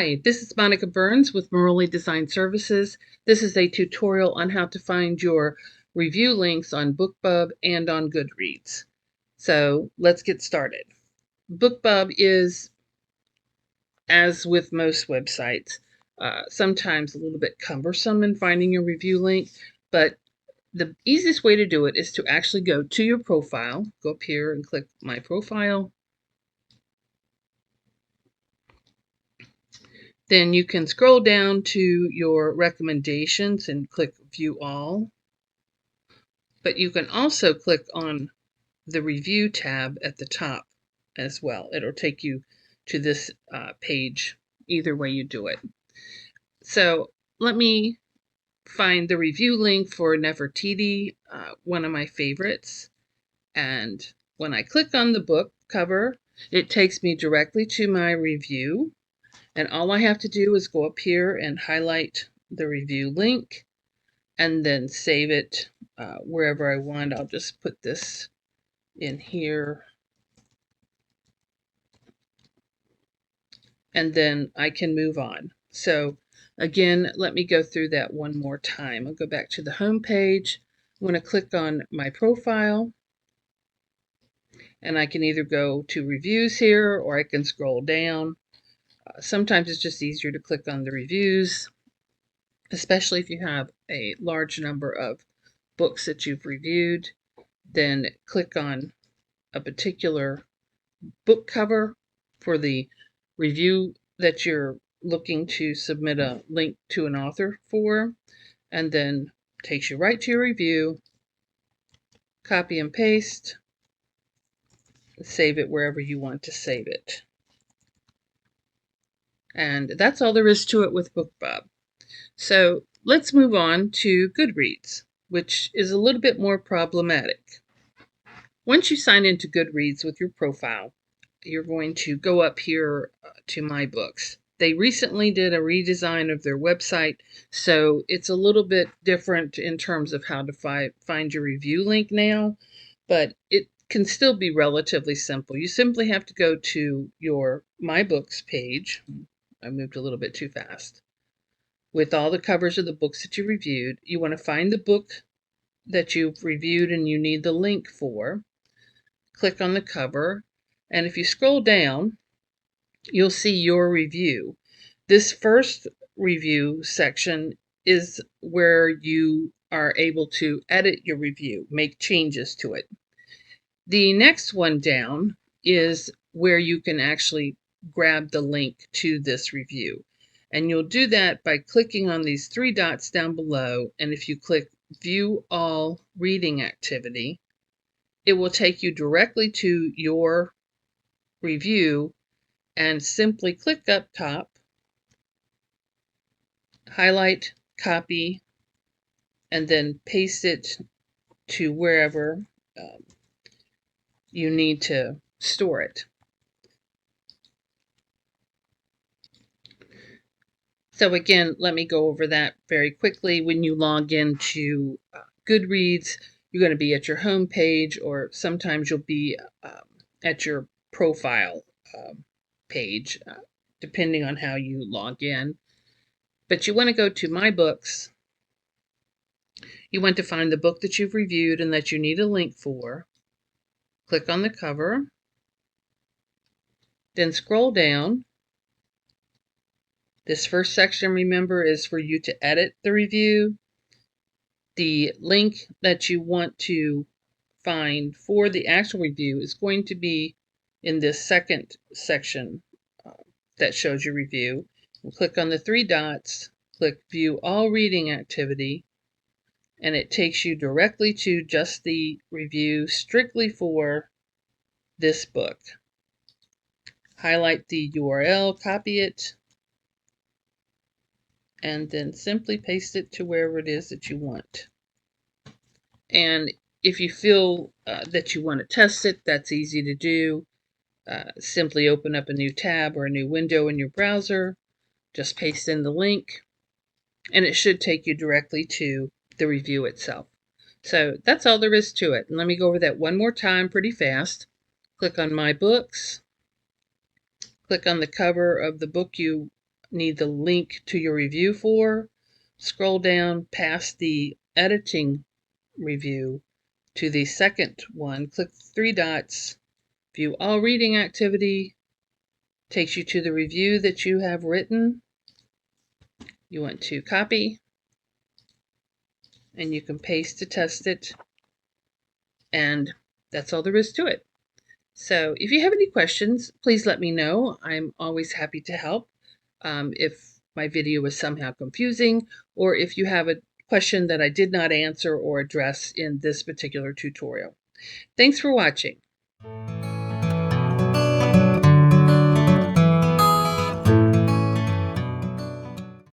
Hi, this is Monica Burns with Maroli Design Services. This is a tutorial on how to find your review links on BookBub and on Goodreads. So let's get started. BookBub is, as with most websites, sometimes a little bit cumbersome in finding your review link, but the easiest way to do it is to actually go to your profile, go up here and click My Profile. Then you can scroll down to your recommendations and click View All. But you can also click on the Review tab at the top as well. It'll take you to this page either way you do it. So let me find the review link for Nefertiti, one of my favorites. And when I click on the book cover, it takes me directly to my review. And all I have to do is go up here and highlight the review link and then save it wherever I want. I'll just put this in here. And then I can move on. So again, let me go through that one more time. I'll go back to the home page. I'm going to click on my profile. And I can either go to reviews here or I can scroll down. Sometimes it's just easier to click on the reviews, especially if you have a large number of books that you've reviewed. Then click on a particular book cover for the review that you're looking to submit a link to an author for, and then takes you right to your review. Copy and paste, save it wherever you want to save it. And that's all there is to it with BookBub. So let's move on to Goodreads, which is a little bit more problematic. Once you sign into Goodreads with your profile, you're going to go up here to My Books. They recently did a redesign of their website, so it's a little bit different in terms of how to find your review link now, but it can still be relatively simple. You simply have to go to your My Books page. I moved a little bit too fast. With all the covers of the books that you reviewed, you want to find the book that you've reviewed and you need the link for. Click on the cover, and if you scroll down, you'll see your review. This first review section is where you are able to edit your review, make changes to it. The next one down is where you can actually grab the link to this review. And you'll do that by clicking on these three dots down below. And if you click View All Reading Activity, it will take you directly to your review and simply click up top, highlight, copy, and then paste it to wherever you need to store it. So again, let me go over that very quickly. When you log into Goodreads, you're going to be at your home page, or sometimes you'll be at your profile page, depending on how you log in. But you want to go to My Books. You want to find the book that you've reviewed and that you need a link for. Click on the cover. Then scroll down. This first section, remember, is for you to edit the review. The link that you want to find for the actual review is going to be in this second section that shows your review. And click on the three dots, click View All Reading Activity, and it takes you directly to just the review strictly for this book. Highlight the URL, copy it, and then simply paste it to wherever it is that you want. And if you feel that you want to test it, that's easy to do. Simply open up a new tab or a new window in your browser, just paste in the link, and it should take you directly to the review itself. So that's all there is to it. And let me go over that one more time pretty fast. Click on My Books. Click on the cover of the book you need the link to your review for, scroll down past the editing review to the second one, click three dots, view all reading activity, takes you to the review that you have written. You want to copy, and you can paste to test it, and that's all there is to it. So if you have any questions, please let me know. I'm always happy to help. If my video was somehow confusing, or if you have a question that I did not answer or address in this particular tutorial. Thanks for watching.